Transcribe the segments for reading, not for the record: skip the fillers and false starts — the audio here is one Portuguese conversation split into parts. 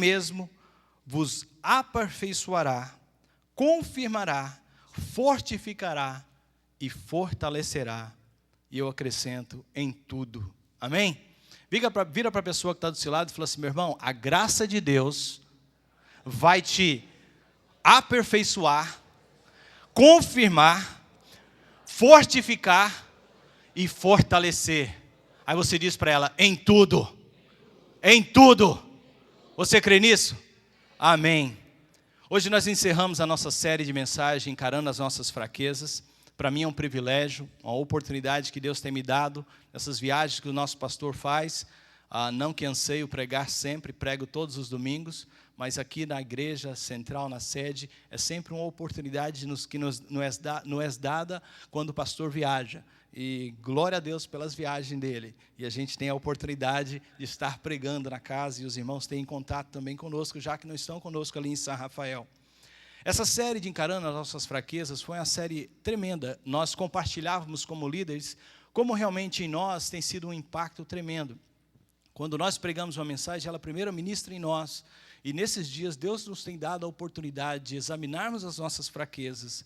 mesmo vos aperfeiçoará, confirmará, fortificará e fortalecerá. E eu acrescento, em tudo. Amém? Vira para a pessoa que está do seu lado e fala assim: meu irmão, a graça de Deus vai te aperfeiçoar, confirmar, fortificar e fortalecer. Aí você diz para ela: em tudo. Em tudo. Você crê nisso? Amém. Hoje nós encerramos a nossa série de mensagens encarando as nossas fraquezas. Para mim é um privilégio, uma oportunidade que Deus tem me dado nessas viagens que o nosso pastor faz. Não que anseio pregar sempre, prego todos os domingos, mas aqui na igreja central, na sede, é sempre uma oportunidade que nos é dada quando o pastor viaja. E glória a Deus pelas viagens dele. E a gente tem a oportunidade de estar pregando na casa, e os irmãos têm contato também conosco, já que não estão conosco ali em São Rafael. Essa série de Encarando as Nossas Fraquezas foi uma série tremenda. Nós compartilhávamos como líderes como realmente em nós tem sido um impacto tremendo. Quando nós pregamos uma mensagem, ela primeiro ministra em nós. E nesses dias, Deus nos tem dado a oportunidade de examinarmos as nossas fraquezas,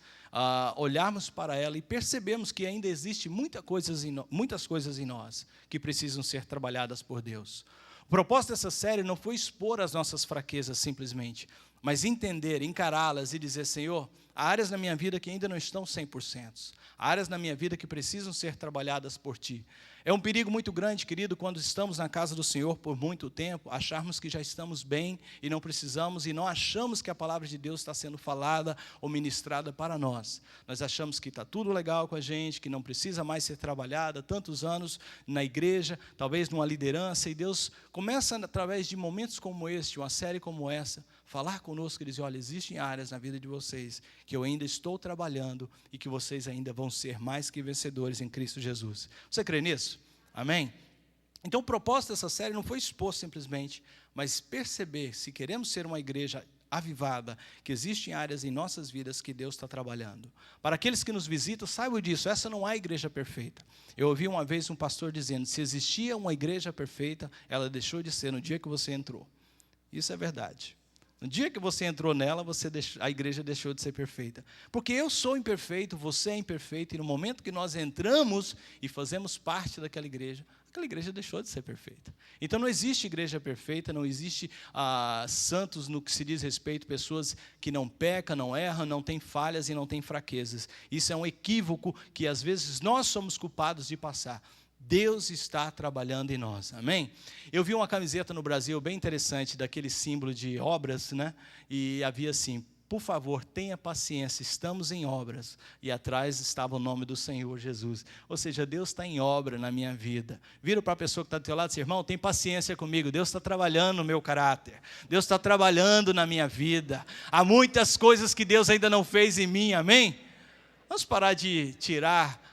olharmos para ela e percebemos que ainda existe muitas coisas em nós que precisam ser trabalhadas por Deus. O propósito dessa série não foi expor as nossas fraquezas simplesmente, mas entender, encará-las e dizer: Senhor, há áreas na minha vida que ainda não estão 100%. Há áreas na minha vida que precisam ser trabalhadas por Ti. É um perigo muito grande, querido, quando estamos na casa do Senhor por muito tempo, acharmos que já estamos bem e não precisamos, e não achamos que a palavra de Deus está sendo falada ou ministrada para nós. Nós achamos que está tudo legal com a gente, que não precisa mais ser trabalhada, tantos anos na igreja, talvez numa liderança, e Deus começa, através de momentos como este, uma série como essa, falar conosco e dizer: olha, existem áreas na vida de vocês que eu ainda estou trabalhando e que vocês ainda vão ser mais que vencedores em Cristo Jesus. Você crê nisso? Amém? Então o propósito dessa série não foi expor simplesmente, mas perceber, se queremos ser uma igreja avivada, que existem áreas em nossas vidas que Deus está trabalhando. Para aqueles que nos visitam, saibam disso, essa não é a igreja perfeita. Eu ouvi uma vez um pastor dizendo: se existia uma igreja perfeita, ela deixou de ser no dia que você entrou. Isso é verdade. No dia que você entrou nela, a igreja deixou de ser perfeita. Porque eu sou imperfeito, você é imperfeito, e no momento que nós entramos e fazemos parte daquela igreja, aquela igreja deixou de ser perfeita. Então não existe igreja perfeita, não existe santos no que se diz respeito, pessoas que não pecam, não erram, não têm falhas e não têm fraquezas. Isso é um equívoco que às vezes nós somos culpados de passar. Deus está trabalhando em nós, amém? Eu vi uma camiseta no Brasil bem interessante, daquele símbolo de obras, né? E havia assim: por favor, tenha paciência, estamos em obras. E atrás estava o nome do Senhor Jesus. Ou seja, Deus está em obra na minha vida. Vira para a pessoa que está do teu lado e diz: irmão, tem paciência comigo, Deus está trabalhando no meu caráter, Deus está trabalhando na minha vida. Há muitas coisas que Deus ainda não fez em mim, amém? Vamos parar de tirar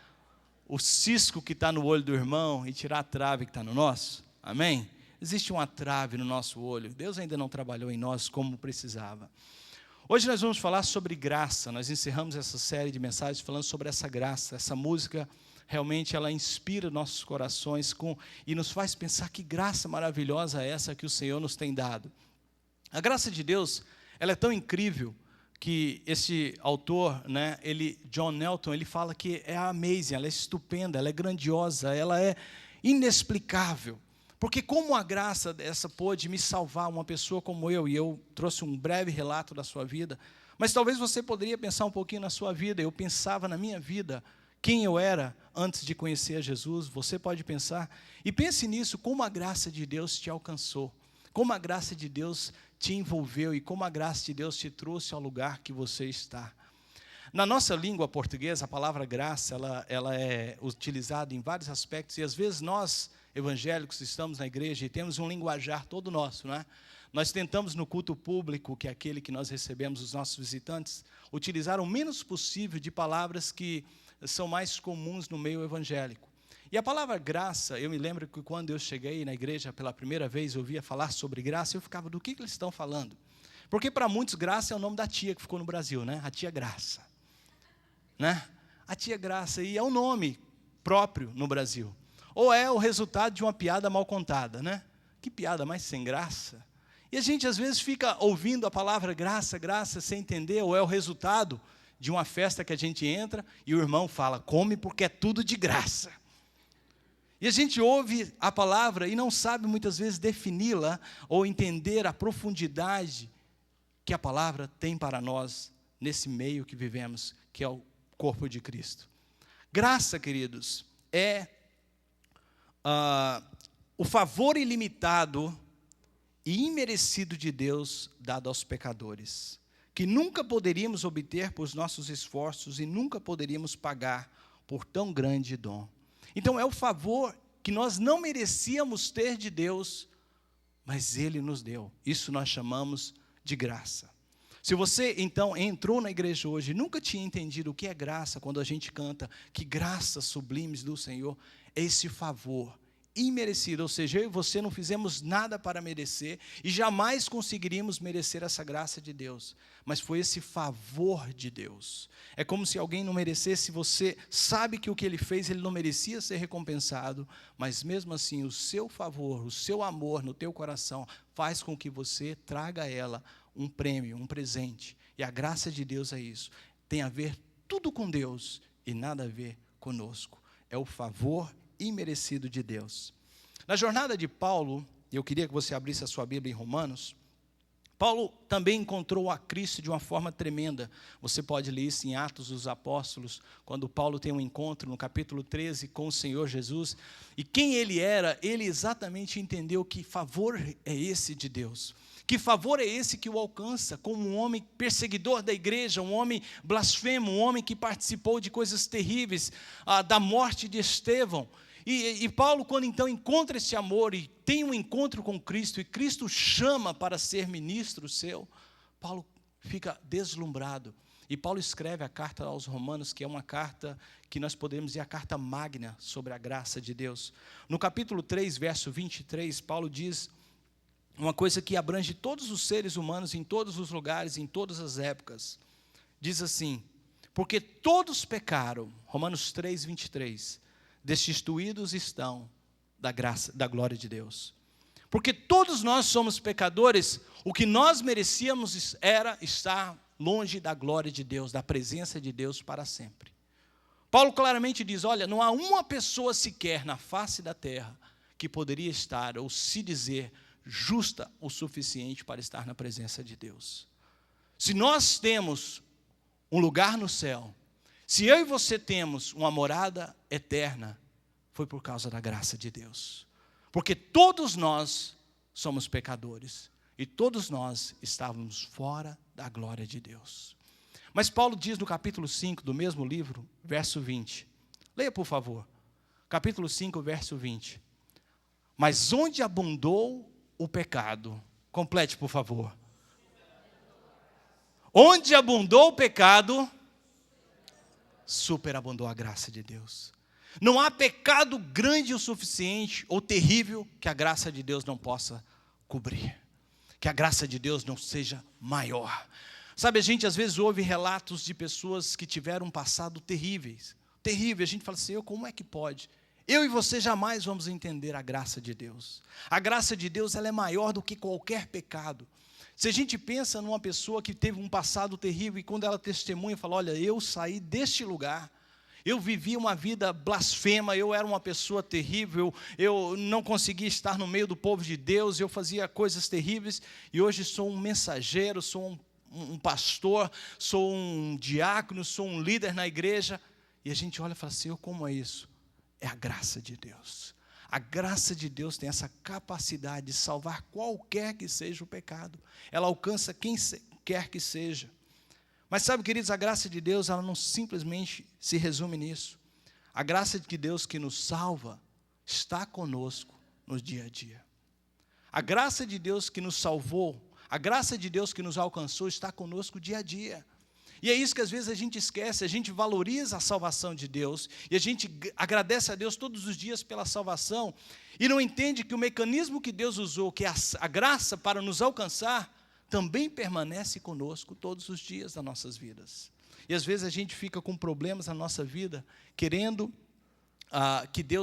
o cisco que está no olho do irmão e tirar a trave que está no nosso, amém? Existe uma trave no nosso olho, Deus ainda não trabalhou em nós como precisava. Hoje nós vamos falar sobre graça. Nós encerramos essa série de mensagens falando sobre essa graça. Essa música realmente ela inspira nossos corações e nos faz pensar que graça maravilhosa é essa que o Senhor nos tem dado. A graça de Deus, ela é tão incrível que esse autor, né, John Nelton, ele fala que é amazing, ela é estupenda, ela é grandiosa, ela é inexplicável. Porque como a graça dessa pôde me salvar, uma pessoa como eu, e eu trouxe um breve relato da sua vida, mas talvez você poderia pensar um pouquinho na sua vida. Eu pensava na minha vida, quem eu era antes de conhecer a Jesus. Você pode pensar, e pense nisso, como a graça de Deus te alcançou, como a graça de Deus te envolveu e como a graça de Deus te trouxe ao lugar que você está. Na nossa língua portuguesa, a palavra graça, ela é utilizada em vários aspectos, e às vezes nós, evangélicos, estamos na igreja e temos um linguajar todo nosso, não é? Nós tentamos no culto público, que é aquele que nós recebemos os nossos visitantes, utilizar o menos possível de palavras que são mais comuns no meio evangélico. E a palavra graça, eu me lembro que quando eu cheguei na igreja pela primeira vez, eu ouvia falar sobre graça, eu ficava: do que eles estão falando? Porque para muitos graça é o nome da tia que ficou no Brasil, né? A tia Graça, né? A tia Graça, e é um nome próprio no Brasil. Ou é o resultado de uma piada mal contada, né? Que piada mais sem graça. E a gente às vezes fica ouvindo a palavra graça, graça, sem entender, ou é o resultado de uma festa que a gente entra e o irmão fala, come porque é tudo de graça. E a gente ouve a palavra e não sabe muitas vezes defini-la ou entender a profundidade que a palavra tem para nós nesse meio que vivemos, que é o corpo de Cristo. Graça, queridos, é o favor ilimitado e imerecido de Deus dado aos pecadores, que nunca poderíamos obter por nossos esforços e nunca poderíamos pagar por tão grande dom. Então é o favor que nós não merecíamos ter de Deus, mas Ele nos deu. Isso nós chamamos de graça. Se você, então, entrou na igreja hoje e nunca tinha entendido o que é graça, quando a gente canta que graças sublimes do Senhor, é esse favor imerecido, ou seja, eu e você não fizemos nada para merecer e jamais conseguiríamos merecer essa graça de Deus, mas foi esse favor de Deus. É como se alguém não merecesse, você sabe que o que ele fez, ele não merecia ser recompensado, mas mesmo assim o seu favor, o seu amor no teu coração faz com que você traga a ela um prêmio, um presente, e a graça de Deus é isso, tem a ver tudo com Deus e nada a ver conosco, é o favor imerecido de Deus. Na jornada de Paulo, eu queria que você abrisse a sua Bíblia em Romanos, Paulo também encontrou a Cristo de uma forma tremenda. Você pode ler isso em Atos dos Apóstolos, quando Paulo tem um encontro no capítulo 13 com o Senhor Jesus, e quem ele era, ele exatamente entendeu que favor é esse de Deus. Que favor é esse que o alcança como um homem perseguidor da igreja, um homem blasfemo, um homem que participou de coisas terríveis, da morte de Estevão. E Paulo, quando então encontra esse amor e tem um encontro com Cristo, e Cristo chama para ser ministro seu, Paulo fica deslumbrado. E Paulo escreve a carta aos Romanos, que é uma carta que nós podemos dizer a carta magna sobre a graça de Deus. No capítulo 3, verso 23, Paulo diz uma coisa que abrange todos os seres humanos, em todos os lugares, em todas as épocas. Diz assim, porque todos pecaram, Romanos 3, 23, destituídos estão da graça, da glória de Deus. Porque todos nós somos pecadores, o que nós merecíamos era estar longe da glória de Deus, da presença de Deus para sempre. Paulo claramente diz, olha, não há uma pessoa sequer na face da terra que poderia estar, ou se dizer, justa o suficiente para estar na presença de Deus. Se nós temos um lugar no céu, se eu e você temos uma morada eterna, foi por causa da graça de Deus. Porque todos nós somos pecadores e todos nós estávamos fora da glória de Deus. Mas Paulo diz no capítulo 5 do mesmo livro, verso 20. Leia, por favor. Capítulo 5, verso 20. Mas onde abundou o pecado, complete, por favor. Onde abundou o pecado, superabundou a graça de Deus. Não há pecado grande o suficiente ou terrível que a graça de Deus não possa cobrir. Que a graça de Deus não seja maior. Sabe, a gente às vezes ouve relatos de pessoas que tiveram um passado terríveis. Terrível, a gente fala assim, como é que pode? Eu e você jamais vamos entender a graça de Deus. A graça de Deus, ela é maior do que qualquer pecado. Se a gente pensa numa pessoa que teve um passado terrível e quando ela testemunha, fala, olha, eu saí deste lugar, eu vivi uma vida blasfema, eu era uma pessoa terrível, eu não conseguia estar no meio do povo de Deus, eu fazia coisas terríveis e hoje sou um mensageiro, sou um pastor, sou um diácono, sou um líder na igreja. E a gente olha e fala assim, como é isso? É a graça de Deus. A graça de Deus tem essa capacidade de salvar qualquer que seja o pecado. Ela alcança quem quer que seja. Mas sabe, queridos, a graça de Deus, ela não simplesmente se resume nisso. A graça de Deus que nos salva está conosco no dia a dia. A graça de Deus que nos salvou, a graça de Deus que nos alcançou está conosco dia a dia. E é isso que às vezes a gente esquece, a gente valoriza a salvação de Deus, e a gente agradece a Deus todos os dias pela salvação, e não entende que o mecanismo que Deus usou, que é a graça para nos alcançar, também permanece conosco todos os dias das nossas vidas. E às vezes a gente fica com problemas na nossa vida, querendo que Deus